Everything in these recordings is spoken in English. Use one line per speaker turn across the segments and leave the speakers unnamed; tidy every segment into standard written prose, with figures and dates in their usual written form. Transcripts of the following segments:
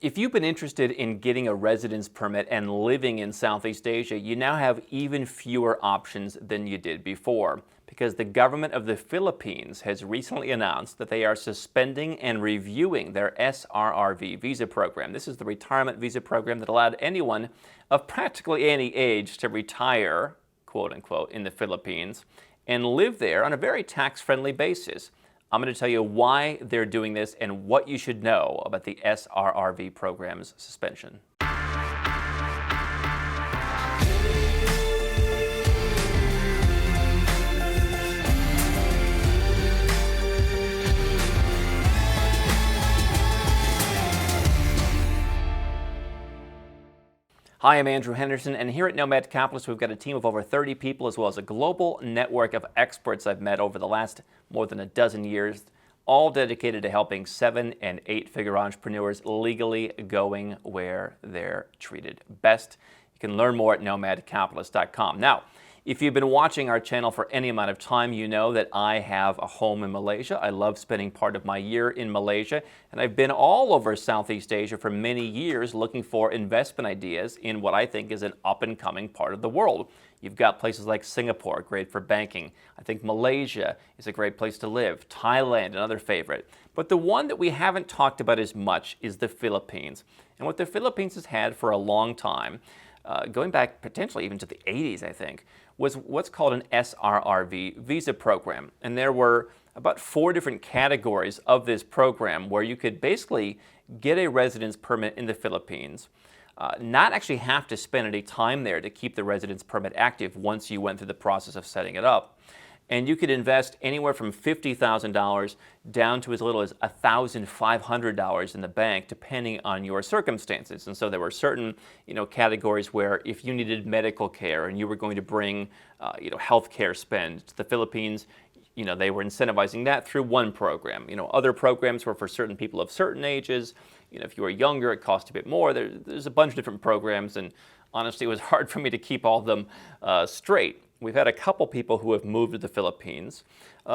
If you've been interested in getting a residence permit and living in Southeast Asia, you now have even fewer options than you did before, because the government of the Philippines has recently announced that they are suspending and reviewing their SRRV visa program. This is the retirement visa program that allowed anyone of practically any age to retire, quote unquote, in the Philippines and live there on a very tax-friendly basis. I'm going to tell you why they're doing this and what you should know about the SRRV program's suspension. Hi, I'm Andrew Henderson, and here at Nomad Capitalist, we've got a team of over 30 people, as well as a global network of experts I've met over the last more than a dozen years, all dedicated to helping 7- and 8-figure entrepreneurs legally going where they're treated best. You can learn more at nomadcapitalist.com. Now, if you've been watching our channel for any amount of time, you know that I have a home in Malaysia. I love spending part of my year in Malaysia, and I've been all over Southeast Asia for many years looking for investment ideas in what I think is an up-and-coming part of the world. You've got places like Singapore, great for banking. I think Malaysia is a great place to live. Thailand, another favorite. But the one that we haven't talked about as much is the Philippines. And what the Philippines has had for a long time, going back potentially even to the 80s, I think, was what's called an SRRV visa program. And there were about 4 different categories of this program where you could basically get a residence permit in the Philippines, not actually have to spend any time there to keep the residence permit active once you went through the process of setting it up. And you could invest anywhere from $50,000 down to as little as $1,500 in the bank, depending on your circumstances. And so there were certain, categories where if you needed medical care and you were going to bring, health care spend to the Philippines, they were incentivizing that through one program. Other programs were for certain people of certain ages. If you were younger, it cost a bit more. There's a bunch of different programs, and honestly, it was hard for me to keep all of them straight. We've had a couple people who have moved to the Philippines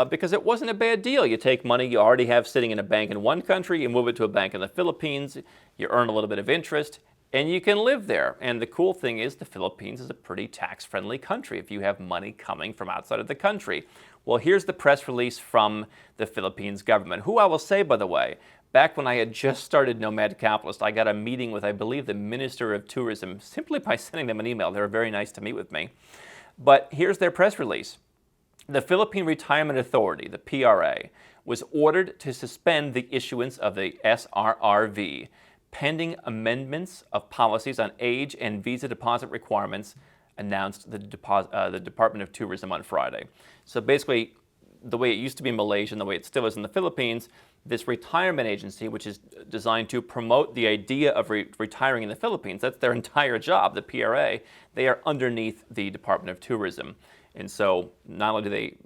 because it wasn't a bad deal. You take money you already have sitting in a bank in one country, you move it to a bank in the Philippines, you earn a little bit of interest, and you can live there. And the cool thing is the Philippines is a pretty tax-friendly country if you have money coming from outside of the country. Well, here's the press release from the Philippines government, who I will say, by the way, back when I had just started Nomad Capitalist, I got a meeting with, I believe, the Minister of Tourism simply by sending them an email. They were very nice to meet with me. But here's their press release. The Philippine Retirement Authority, the PRA, was ordered to suspend the issuance of the SRRV, pending amendments of policies on age and visa deposit requirements, announced the Department of Tourism on Friday. So basically, the way it used to be in Malaysia and the way it still is in the Philippines, this retirement agency, which is designed to promote the idea of retiring in the Philippines, that's their entire job, the PRA, they are underneath the Department of Tourism. And so not only do they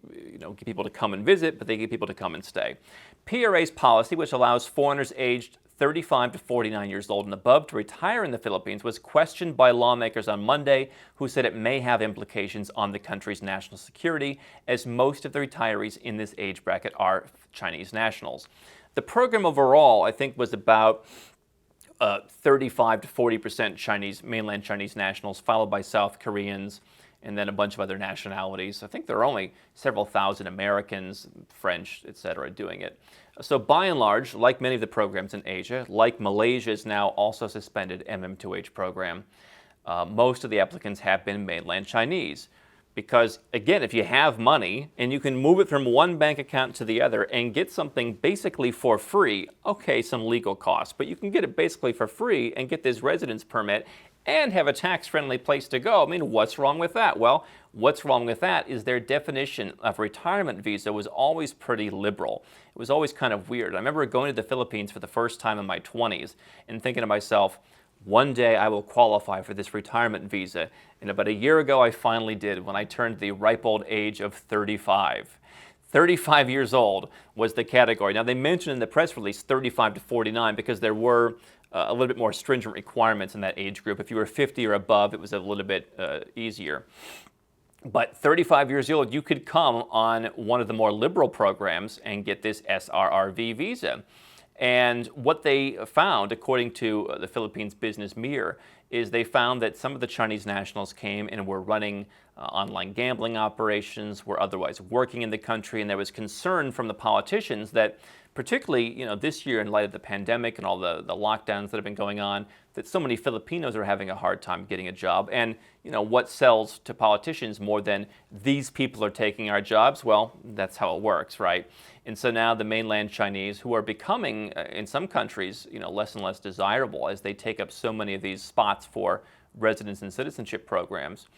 get people to come and visit, but they get people to come and stay. PRA's policy, which allows foreigners aged 35 to 49 years old and above to retire in the Philippines, was questioned by lawmakers on Monday, who said it may have implications on the country's national security, as most of the retirees in this age bracket are Chinese nationals. The program overall, I think, was about 35 to 40% mainland Chinese nationals, followed by South Koreans, and then a bunch of other nationalities. I think there are only several thousand Americans, French, etc., doing it. So by and large, like many of the programs in Asia, like Malaysia's now also suspended MM2H program, most of the applicants have been mainland Chinese. Because, again, if you have money and you can move it from one bank account to the other and get something basically for free, okay, some legal costs, but you can get it basically for free and get this residence permit and have a tax-friendly place to go. I mean, what's wrong with that? Well, what's wrong with that is their definition of retirement visa was always pretty liberal. It was always kind of weird. I remember going to the Philippines for the first time in my 20s and thinking to myself, one day I will qualify for this retirement visa. And about a year ago, I finally did when I turned the ripe old age of 35. 35 years old was the category. Now, they mentioned in the press release 35 to 49 because there were a little bit more stringent requirements in that age group. If you were 50 or above, it was a little bit easier. But 35 years old, you could come on one of the more liberal programs and get this SRRV visa. And what they found, according to the Philippines Business Mirror, is they found that some of the Chinese nationals came and were running online gambling operations, were otherwise working in the country, and there was concern from the politicians that, particularly this year in light of the pandemic and all the lockdowns that have been going on, that so many Filipinos are having a hard time getting a job. And what sells to politicians more than these people are taking our jobs? Well, that's how it works, right? And so now the mainland Chinese, who are becoming, in some countries, less and less desirable as they take up so many of these spots for residence and citizenship programs,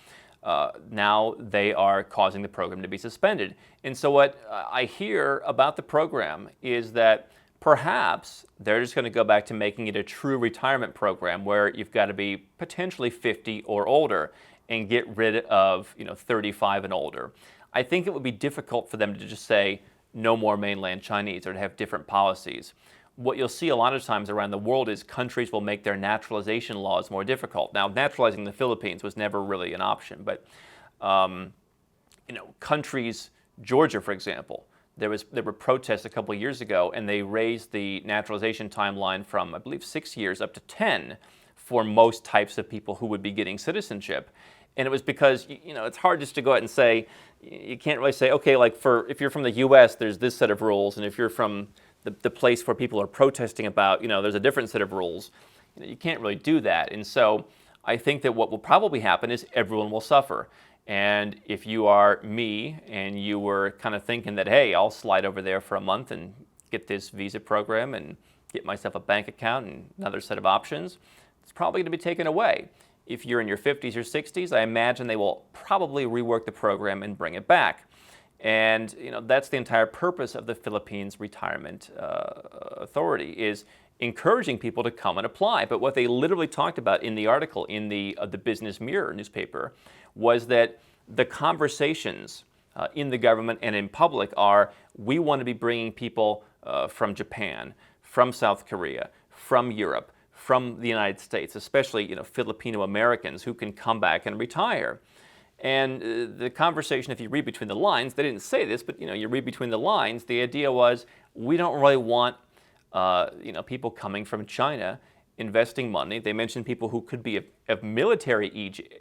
now they are causing the program to be suspended. And so what I hear about the program is that perhaps they're just going to go back to making it a true retirement program where you've got to be potentially 50 or older and get rid of 35 and older. I think it would be difficult for them to just say no more mainland Chinese or to have different policies. What you'll see a lot of times around the world is countries will make their naturalization laws more difficult. Now, naturalizing the Philippines was never really an option, but countries, Georgia, for example, there were protests a couple of years ago, and they raised the naturalization timeline from, I believe, 6 years up to 10 for most types of people who would be getting citizenship. And it was because, it's hard just to go out and say, you can't really say, okay, like if you're from the U.S., there's this set of rules, and if you're from the place where people are protesting about, there's a different set of rules. You can't really do that. And so I think that what will probably happen is everyone will suffer. And if you are me and you were kind of thinking that, hey, I'll slide over there for a month and get this visa program and get myself a bank account and another set of options, it's probably going to be taken away. If you're in your 50s or 60s, I imagine they will probably rework the program and bring it back. And that's the entire purpose of the Philippines Retirement Authority, is encouraging people to come and apply. But what they literally talked about in the article in the Business Mirror newspaper was that the conversations in the government and in public are, we want to be bringing people from Japan, from South Korea, from Europe, from the United States, especially Filipino Americans who can come back and retire. And the conversation, if you read between the lines, they didn't say this, but you read between the lines, the idea was, we don't really want people coming from China investing money. They mentioned people who could be of military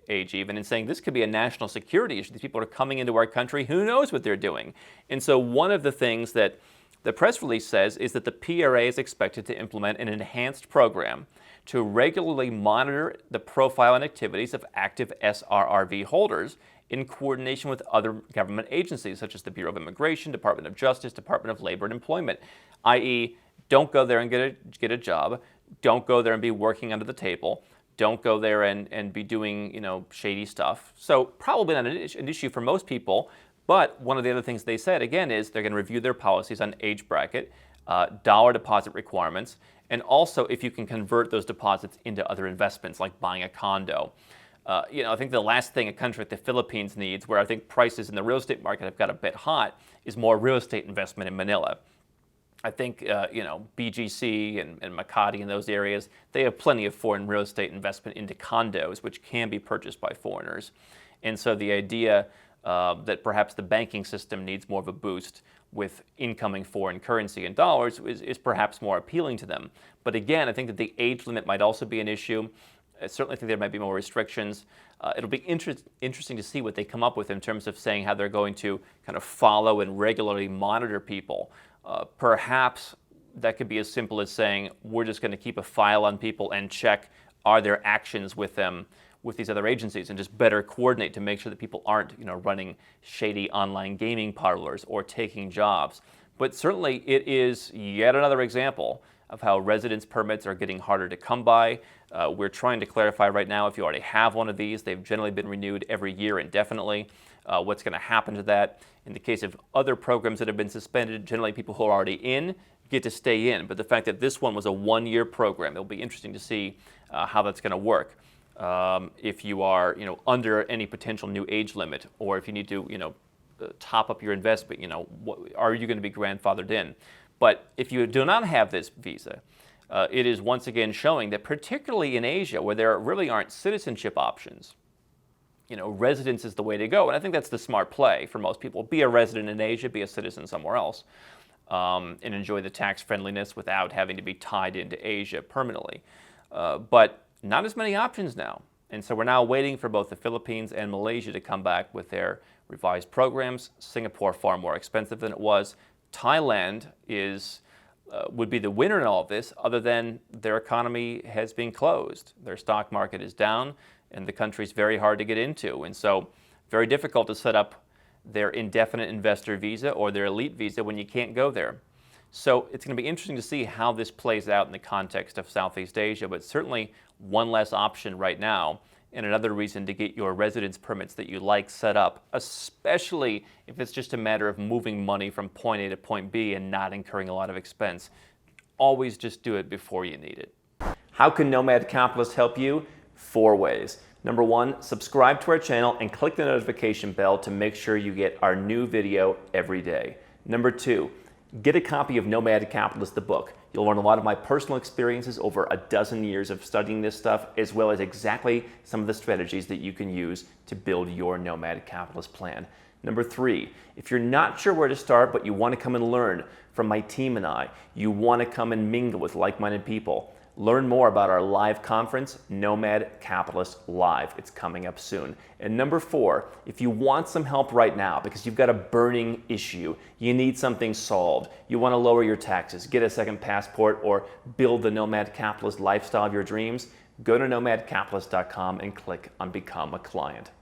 age even, and saying this could be a national security issue. These people are coming into our country, who knows what they're doing? And so one of the things that the press release says is that the PRA is expected to implement an enhanced program to regularly monitor the profile and activities of active SRRV holders in coordination with other government agencies such as the Bureau of Immigration, Department of Justice, Department of Labor and Employment, i.e., don't go there and get a job, don't go there and be working under the table, don't go there and be doing shady stuff. So probably not an issue for most people, but one of the other things they said, again, is they're going to review their policies on age bracket, dollar deposit requirements, and also if you can convert those deposits into other investments like buying a condo. I think the last thing a country like the Philippines needs, where I think prices in the real estate market have got a bit hot, is more real estate investment in Manila. I think, BGC and Makati in those areas, they have plenty of foreign real estate investment into condos, which can be purchased by foreigners. And so the idea that perhaps the banking system needs more of a boost with incoming foreign currency in dollars is perhaps more appealing to them. But again, I think that the age limit might also be an issue. I certainly think there might be more restrictions. It'll be interesting to see what they come up with in terms of saying how they're going to kind of follow and regularly monitor people. Perhaps that could be as simple as saying, we're just going to keep a file on people and check, are there actions with them, with these other agencies, and just better coordinate to make sure that people aren't, running shady online gaming parlors or taking jobs. But certainly it is yet another example of how residence permits are getting harder to come by. We're trying to clarify right now, if you already have one of these, they've generally been renewed every year indefinitely. What's going to happen to that? In the case of other programs that have been suspended, generally people who are already in get to stay in. But the fact that this one was a one-year program, it'll be interesting to see how that's going to work. If you are, under any potential new age limit, or if you need to, top up your investment, are you going to be grandfathered in? But if you do not have this visa, it is once again showing that particularly in Asia, where there really aren't citizenship options, residence is the way to go. And I think that's the smart play for most people. Be a resident in Asia, be a citizen somewhere else. and enjoy the tax friendliness without having to be tied into Asia permanently. But not as many options now. And so we're now waiting for both the Philippines and Malaysia to come back with their revised programs. Singapore, far more expensive than it was. Thailand would be the winner in all of this, other than their economy has been closed. Their stock market is down, and the country's very hard to get into. And so very difficult to set up their indefinite investor visa or their elite visa when you can't go there. So it's going to be interesting to see how this plays out in the context of Southeast Asia, but certainly one less option right now, and another reason to get your residence permits that you like set up, especially if it's just a matter of moving money from point A to point B and not incurring a lot of expense. Always just do it before you need it. How can Nomad Capitalist help you? 4 ways. Number 1, subscribe to our channel and click the notification bell to make sure you get our new video every day. Number 2, get a copy of Nomad Capitalist, the book. You'll learn a lot of my personal experiences over a dozen years of studying this stuff, as well as exactly some of the strategies that you can use to build your Nomad Capitalist plan. Number 3, if you're not sure where to start, but you want to come and learn from my team and I, you want to come and mingle with like-minded people, learn more about our live conference, Nomad Capitalist Live. It's coming up soon. And number 4, if you want some help right now because you've got a burning issue, you need something solved, you want to lower your taxes, get a second passport, or build the Nomad Capitalist lifestyle of your dreams, go to nomadcapitalist.com and click on Become a Client.